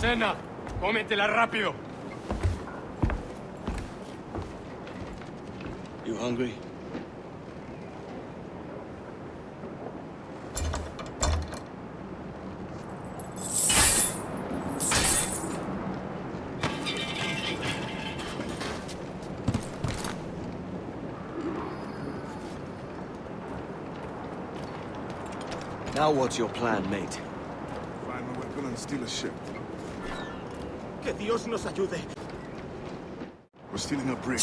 cena. Cómetela rápido. You hungry? Now what's your plan, mate? Find a weapon and steal a ship. Que Dios nos ayude. We're stealing a brig.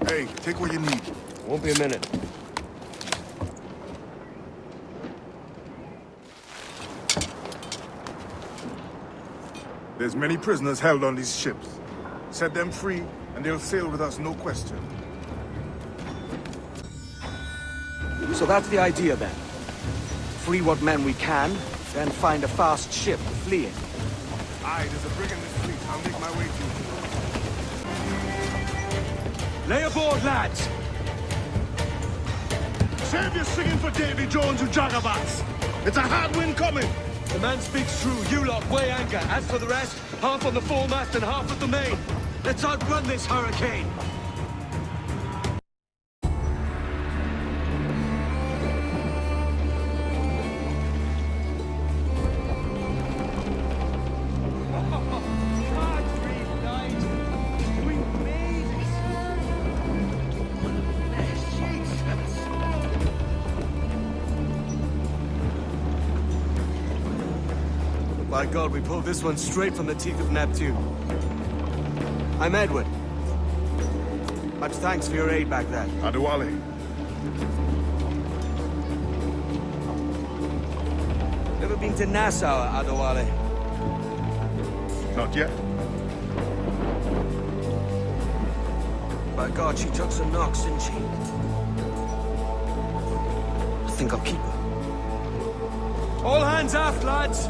Hey, take what you need. Won't be a minute. There's many prisoners held on these ships. Set them free, and they'll sail with us, no question. So that's the idea then. Free what men we can, then find a fast ship to flee in. Aye, there's a brig in this fleet. I'll make my way to it. Lay aboard, lads! Save your singing for Davy Jones, you jagabats! It's a hard wind coming! The man speaks true. You lot weigh anchor. As for the rest, half on the foremast and half at the main. Let's outrun this hurricane. By God, we pulled this one straight from the teeth of Neptune. I'm Edward. Much thanks for your aid back then. Adewalé. Never been to Nassau, Adewalé? Not yet. By God, she took some knocks, didn't she? I think I'll keep her. All hands aft, lads.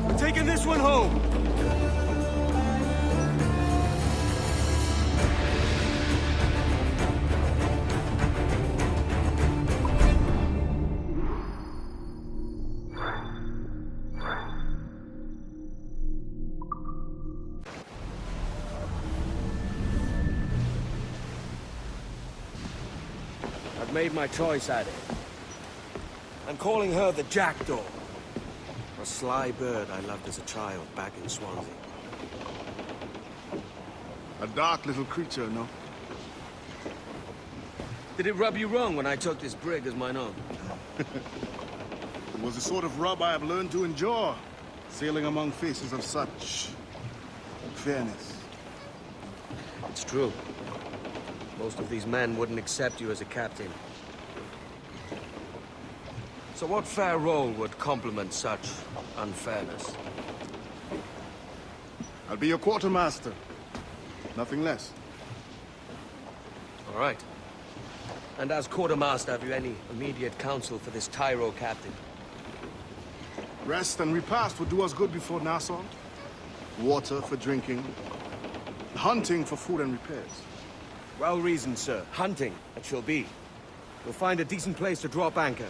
We're taking this one home. I've made my choice, Addy. I'm calling her the Jackdaw. A sly bird I loved as a child back in Swansea. A dark little creature, no? Did it rub you wrong when I took this brig as mine own? It was the sort of rub I have learned to endure, sailing among faces of such fairness. It's true. Most of these men wouldn't accept you as a captain. So what fair role would complement such unfairness? I'll be your quartermaster. Nothing less. All right. And as quartermaster, have you any immediate counsel for this Tyro captain? Rest and repast would do us good before Nassau. Water for drinking. Hunting for food and repairs. Well reasoned, sir. Hunting, it shall be. We'll find a decent place to drop anchor.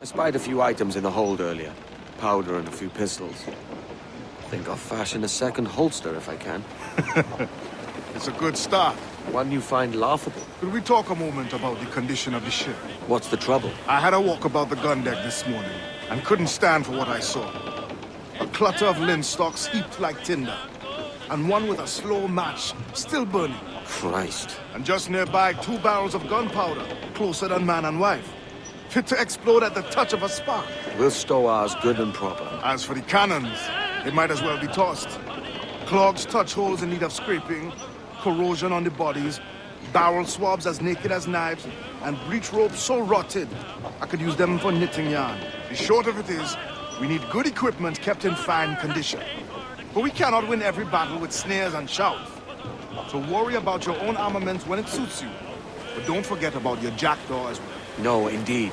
I spied a few items in the hold earlier. Powder and a few pistols. Think I'll fashion a second holster if I can. It's a good start. One you find laughable. Could we talk a moment about the condition of the ship? What's the trouble? I had a walk about the gun deck this morning, and couldn't stand for what I saw. A clutter of linstocks heaped like tinder, and one with a slow match still burning. Christ. And just nearby, 2 barrels of gunpowder, closer than man and wife. Fit to explode at the touch of a spark. We'll stow ours good and proper. As for the cannons, they might as well be tossed. Clogs, touch holes in need of scraping, corrosion on the bodies, barrel swabs as naked as knives, and breech ropes so rotted, I could use them for knitting yarn. The short of it is, we need good equipment kept in fine condition. But we cannot win every battle with snares and shouts. So worry about your own armaments when it suits you. But don't forget about your jackdaw as well. No, indeed.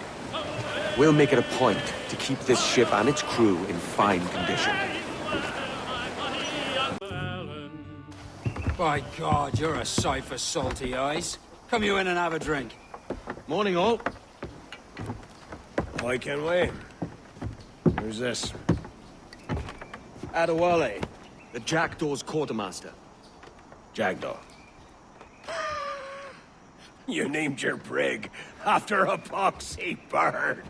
We'll make it a point to keep this ship and its crew in fine condition. By God, you're a sight for salty eyes. Come you in and have a drink. Morning, all. I can wait. Who's this? Adewalé, the Jackdaw's Quartermaster. Jackdaw. You named your brig after a poxy bird.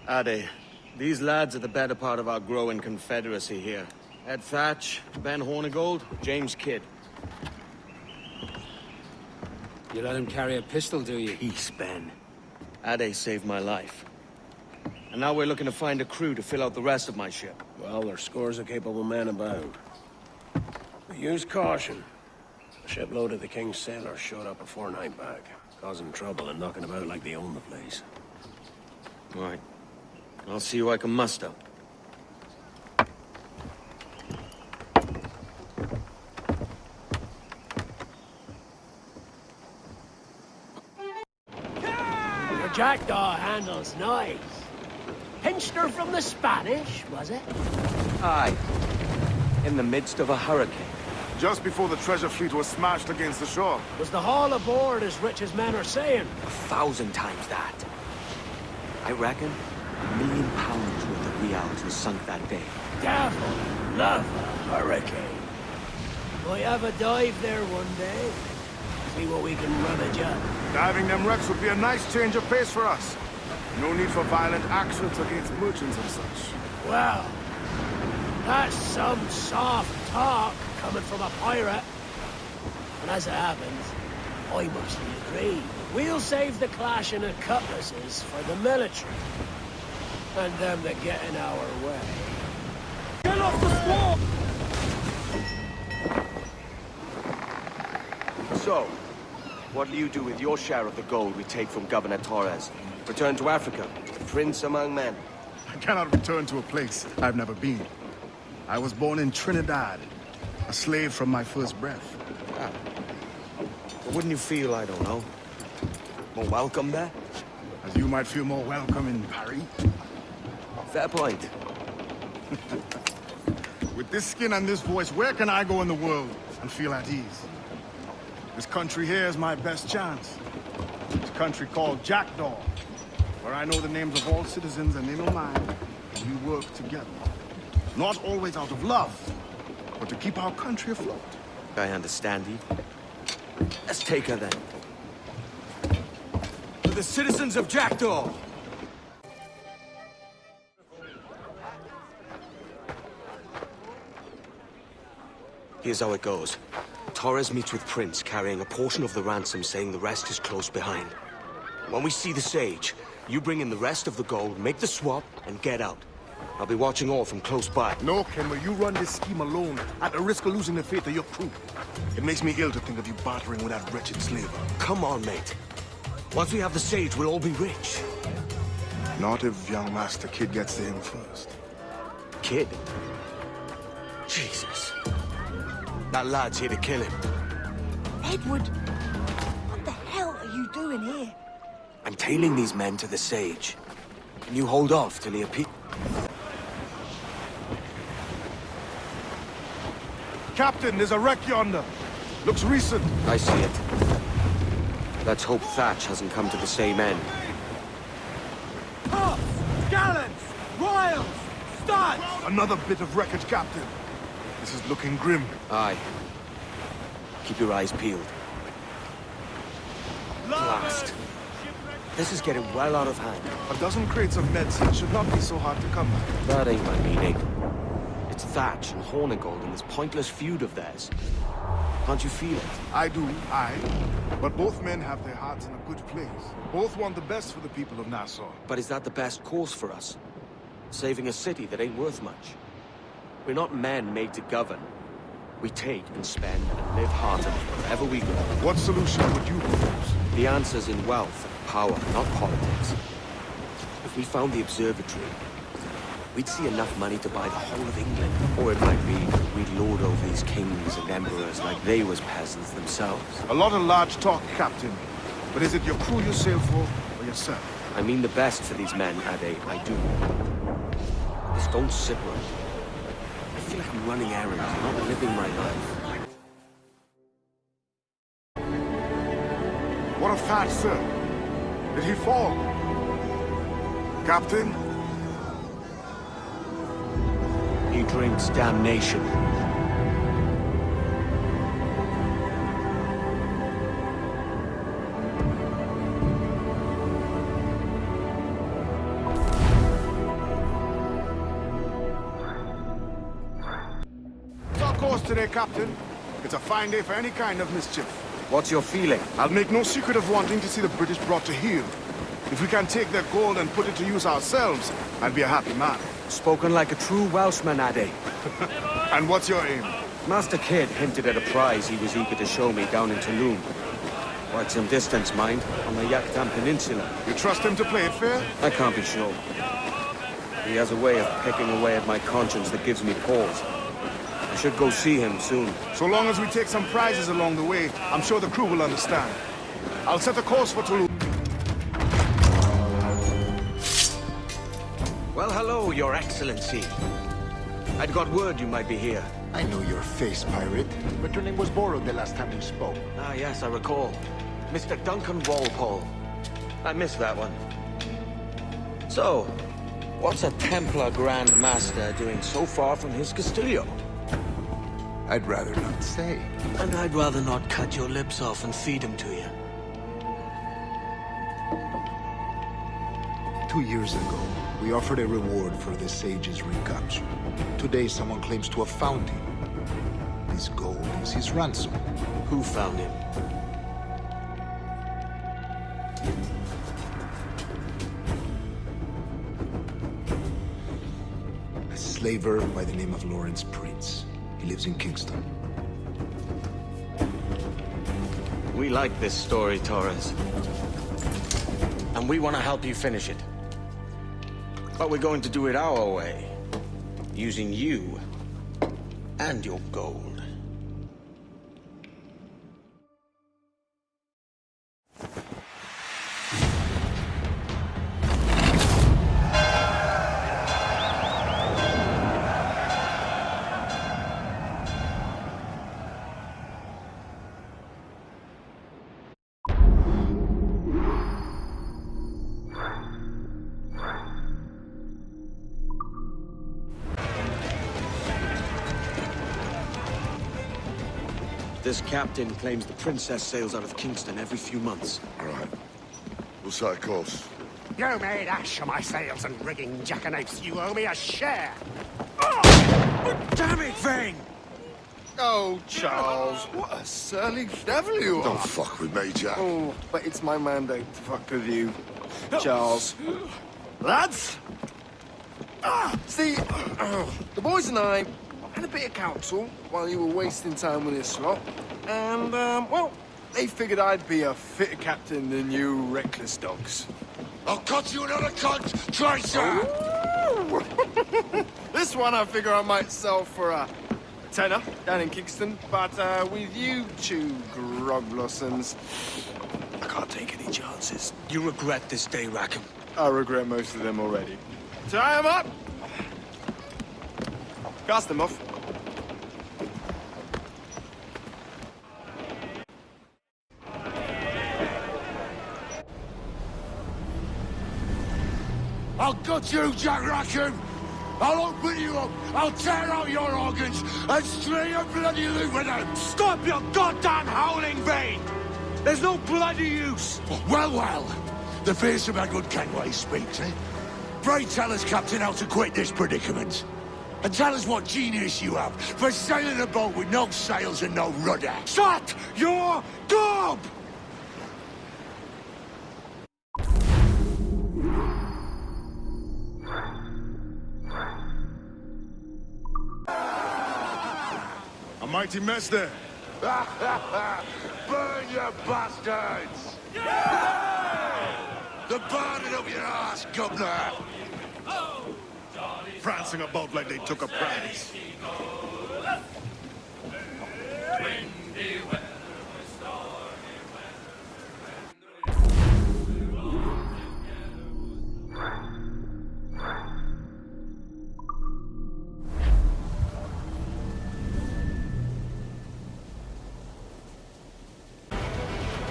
Ade, these lads are the better part of our growing confederacy here. Ed Thatch, Ben Hornigold, James Kidd. You let him carry a pistol, do you? Peace, Ben. Ade saved my life. And now we're looking to find a crew to fill out the rest of my ship. Well, there's scores of capable men about. But use caution. A shipload of the King's sailors showed up a fortnight back, causing trouble and knocking about like they own the place. Right. I'll see who I can muster. Your Jackdaw handles nice. Pinched her from the Spanish, was it? Aye. In the midst of a hurricane. Just before the treasure fleet was smashed against the shore. Was the haul aboard as rich as men are saying? 1,000 times that. I reckon £1 million worth of reals was sunk that day. Devil love a hurricane. Might have a dive there one day. See what we can rummage up. Diving them wrecks would be a nice change of pace for us. No need for violent actions against merchants and such. Well, that's some soft talk coming from a pirate. And as it happens, I mostly agree. We'll save the clashing of cutlasses for the military. And them that get in our way. Get off the swamp! So, what'll you do with your share of the gold we take from Governor Torres? Return to Africa, prince among men. I cannot return to a place I've never been. I was born in Trinidad, a slave from my first breath. Ah. But wouldn't you feel, I don't know, more welcome there? As you might feel more welcome in Paris. Fair point. With this skin and this voice, where can I go in the world and feel at ease? This country here is my best chance. This country called Jackdaw, where I know the names of all citizens and they know mine, and we work together. Not always out of love, but to keep our country afloat. I understand you. Let's take her then. To the citizens of Jackdaw! Here's how it goes. Torres meets with Prince, carrying a portion of the ransom, saying the rest is close behind. When we see the Sage, you bring in the rest of the gold, make the swap, and get out. I'll be watching all from close by. No, Kenway, you run this scheme alone, at the risk of losing the faith of your crew. It makes me ill to think of you bartering with that wretched slaver. Come on, mate. Once we have the Sage, we'll all be rich. Not if young Master Kidd gets to him first. Kid? Jesus. That lad's here to kill him. Edward, what the hell are you doing here? I'm tailing these men to the Sage. Can you hold off till he appears? Captain, there's a wreck yonder. Looks recent. I see it. Let's hope Thatch hasn't come to the same end. Tops! Gallants! Royals! Studs! Another bit of wreckage, Captain. This is looking grim. Aye. Keep your eyes peeled. Blast. This is getting well out of hand. A dozen crates of medicine should not be so hard to come by. That ain't my meaning. It's Thatch and Hornigold in this pointless feud of theirs. Can't you feel it? I do, but both men have their hearts in a good place. Both want the best for the people of Nassau. But is that the best course for us? Saving a city that ain't worth much? We're not men made to govern. We take and spend and live heartily wherever we go. What solution would you propose? The answer's in wealth and power, not politics. If we found the observatory, we'd see enough money to buy the whole of England. Or it might be we'd lord over these kings and emperors like they was peasants themselves. A lot of large talk, Captain. But is it your crew you sail for, or yourself? I mean the best for these men, Ade, I do. Just don't sit right. I feel like I'm running errands, not living my life. What of Thatch, sir? Did he fall? Captain? He drinks damnation. It's our course today, Captain. It's a fine day for any kind of mischief. What's your feeling? I'll make no secret of wanting to see the British brought to heel. If we can take their gold and put it to use ourselves, I'll be a happy man. Spoken like a true Welshman, Ade. And what's your aim? Master Kidd hinted at a prize he was eager to show me down in Tulum. Quite some distance, mind, on the Yaktan Peninsula. You trust him to play it fair? I can't be sure. He has a way of pecking away at my conscience that gives me pause. I should go see him soon. So long as we take some prizes along the way, I'm sure the crew will understand. I'll set a course for Tulum. Well, hello, Your Excellency. I'd got word you might be here. I know your face, pirate, but your name was borrowed the last time we spoke. Ah, yes, I recall. Mr. Duncan Walpole. I missed that one. So, what's a Templar Grand Master doing so far from his Castillo? I'd rather not say. And I'd rather not cut your lips off and feed him to you. 2 years ago, we offered a reward for the sage's recapture. Today, someone claims to have found him. This gold is his ransom. Who found him? A slaver by the name of Lawrence Prince. He lives in Kingston. We like this story, Torres. And we want to help you finish it. But we're going to do it our way. Using you and your gold. This captain claims the princess sails out of Kingston every few months. Right. We'll set a course. You made ash of my sails and rigging, jackanapes. You owe me a share. Damn it, Vane! Oh, Charles, what a surly devil you Don't are. fuck with me, Jack. Oh, but it's my mandate to fuck with you, Charles. Lads! See, the boys and I had a bit of counsel while you were wasting time with this lot. And, well, they figured I'd be a fitter captain than you reckless dogs. I'll cut you another cunt, Tracer! This one I figure I might sell for a tenner down in Kingston, but with you two grog blossoms, I can't take any chances. You regret this day, Rackham. I regret most of them already. Tie them up! Cast them off. I'll gut you, Jack Rackham! I'll open you up, I'll tear out your organs, and string a bloody loop with them! Stop your goddamn howling, Vane! There's no bloody use! Well, well, the fearsome Edward Kenway speaks, eh? Pray tell us, Captain, how to quit this predicament. And tell us what genius you have for sailing a boat with no sails and no rudder. Shut your gob! A mighty mess there. Burn, you bastards! The burning up your ass, governor! Prancing about like they took a prize.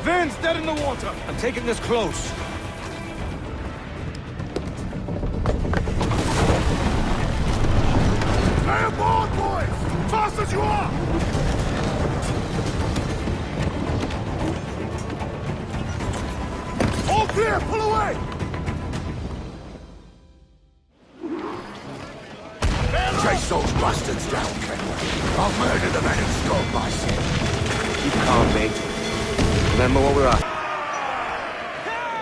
Vane's dead in the water! I'm taking this close. as you are! All clear! Pull away! Chase those bastards down, Kenway. I'll murder the men who scored my sin. Keep calm, mate. Remember what we're at.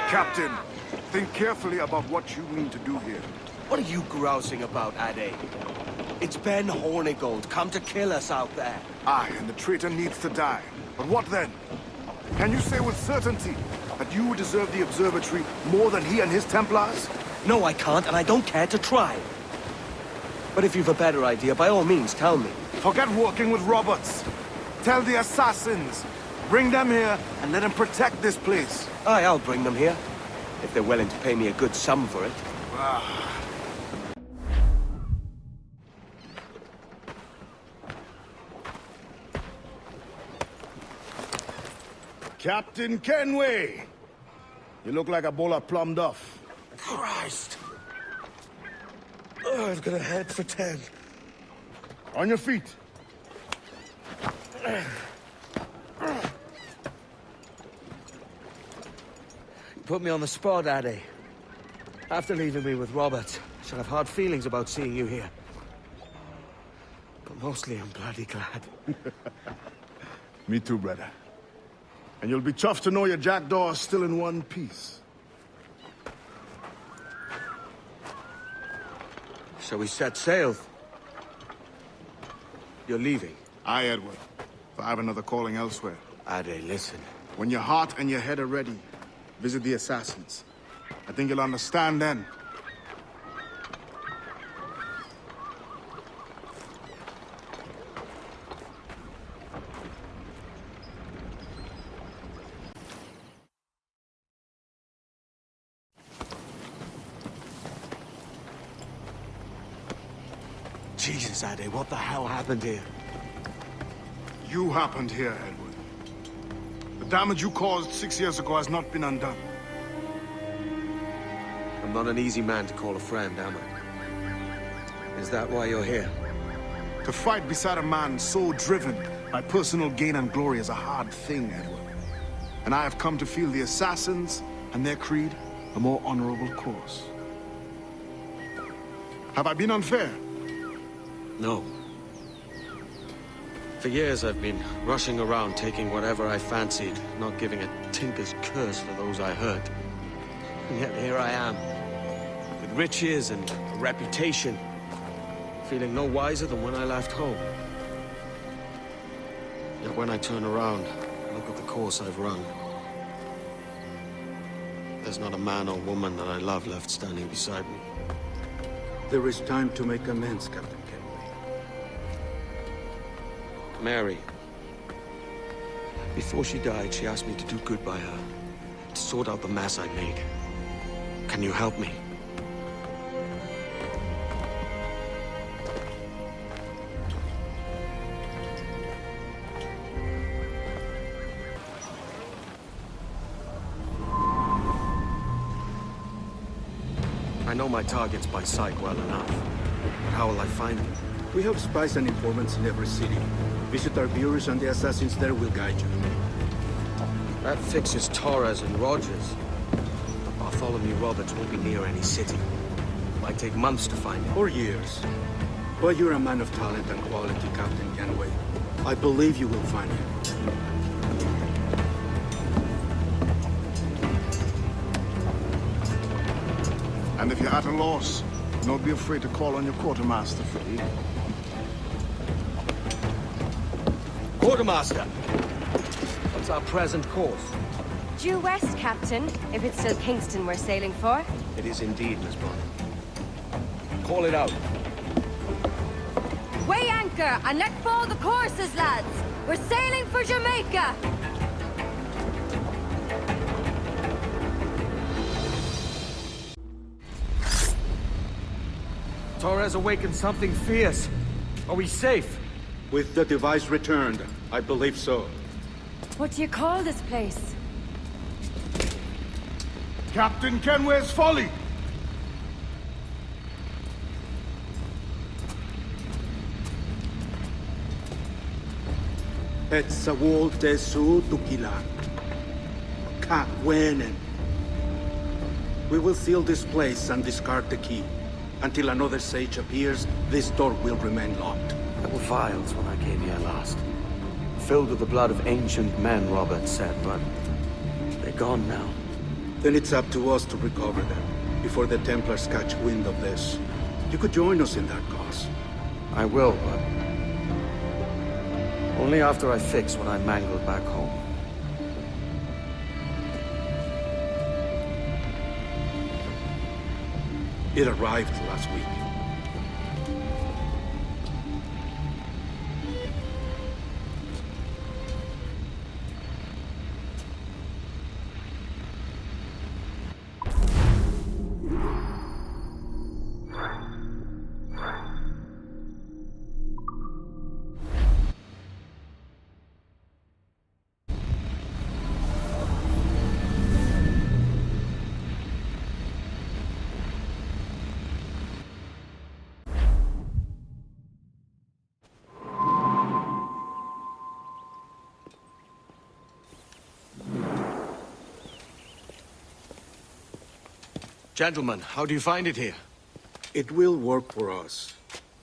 Captain, think carefully about what you mean to do here. What are you grousing about, Ade? It's Ben Hornigold, come to kill us out there. Aye, and the traitor needs to die. But what then? Can you say with certainty that you deserve the observatory more than he and his Templars? No, I can't, and I don't care to try. But if you've a better idea, by all means, tell me. Forget working with Roberts. Tell the assassins. Bring them here and let them protect this place. Aye, I'll bring them here. If they're willing to pay me a good sum for it. Captain Kenway! You look like a bowl of plum duff. Christ! Oh, I've got a head for 10. On your feet. You put me on the spot, Ade. After leaving me with Robert, I shall have hard feelings about seeing you here. But mostly I'm bloody glad. Me too, brother. And you'll be tough to know your jackdaw is still in one piece. Shall we set sail? You're leaving? Aye, Edward. I have another calling elsewhere. Ade, listen. When your heart and your head are ready, visit the assassins. I think you'll understand then. Jesus, Ade, what the hell happened here? You happened here, Edward. The damage you caused 6 years ago has not been undone. I'm not an easy man to call a friend, am I? Is that why you're here? To fight beside a man so driven by personal gain and glory is a hard thing, Edward. And I have come to feel the assassins and their creed a more honorable course. Have I been unfair? No. For years I've been rushing around taking whatever I fancied, not giving a tinker's curse for those I hurt. And yet here I am, with riches and a reputation, feeling no wiser than when I left home. Yet when I turn around, look at the course I've run. There's not a man or woman that I love left standing beside me. There is time to make amends, Captain Kenway. Mary. Before she died, she asked me to do good by her, to sort out the mess I made. Can you help me? I know my targets by sight well enough, but how will I find them? We have spies and informants in every city. Visit our bureaus and the assassins there will guide you. That fixes Torres and Rogers. Bartholomew Roberts won't be near any city. Might take months to find him. Or years. But you're a man of talent and quality, Captain Kenway. I believe you will find him. And if you're at a loss, don't be afraid to call on your quartermaster for aid. Quartermaster! What's our present course? Due west, Captain, if it's still Kingston we're sailing for. It is indeed, Miss Bond. Call it out. Weigh anchor and let fall the courses, lads! We're sailing for Jamaica! Torres awakened something fierce. Are we safe? With the device returned, I believe so. What do you call this place? Captain Kenway's Folly! Et sawol te su tukilan. Ka wenen. We will seal this place and discard the key. Until another sage appears, this door will remain locked. There were vials when I came here last. Filled with the blood of ancient men, Robert said, but they're gone now. Then it's up to us to recover them, before the Templars catch wind of this. You could join us in that cause. I will, but only after I fix what I mangled back home. It arrived last week. Gentlemen, how do you find it here? It will work for us.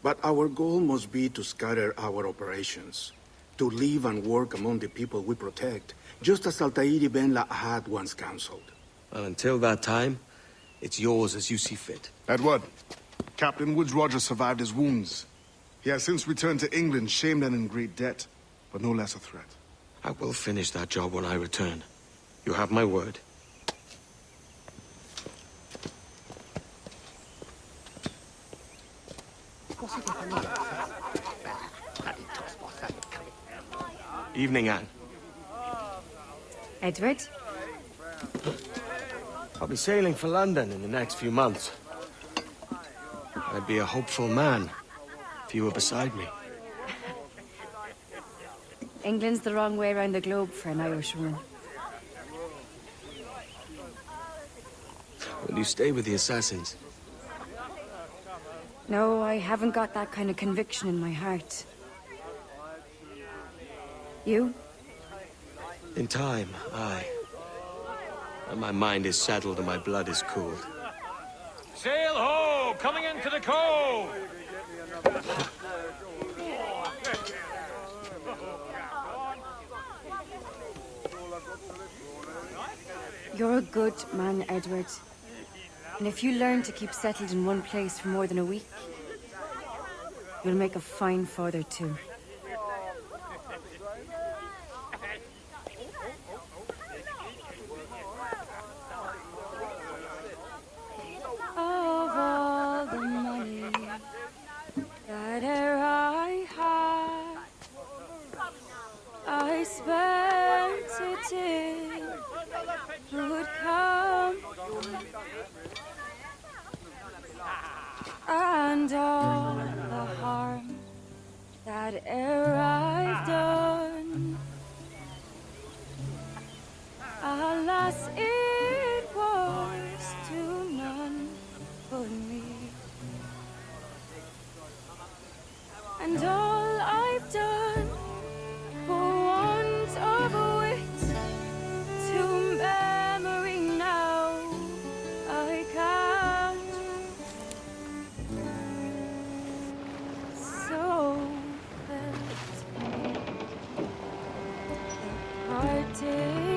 But our goal must be to scatter our operations. To live and work among the people we protect, just as Altair Ben had once counseled. Well, until that time, it's yours as you see fit. Edward, Captain Woods Rogers survived his wounds. He has since returned to England, shamed and in great debt, but no less a threat. I will finish that job when I return. You have my word. Evening, Anne. Edward? I'll be sailing for London in the next few months. I'd be a hopeful man if you were beside me. England's the wrong way around the globe for an Irishwoman. Will you stay with the assassins? No, I haven't got that kind of conviction in my heart. You? In time, aye. When my mind is settled and my blood is cooled. Sail ho! Coming into the cove! You're a good man, Edward. And if you learn to keep settled in one place for more than a week, you'll make a fine father too. Of all the money that e'er I had, I spent it in good company, and all the harm that e'er I've done, alas, it was to none but me. And all I've done for want of wit to memory now I can't. So felt the parted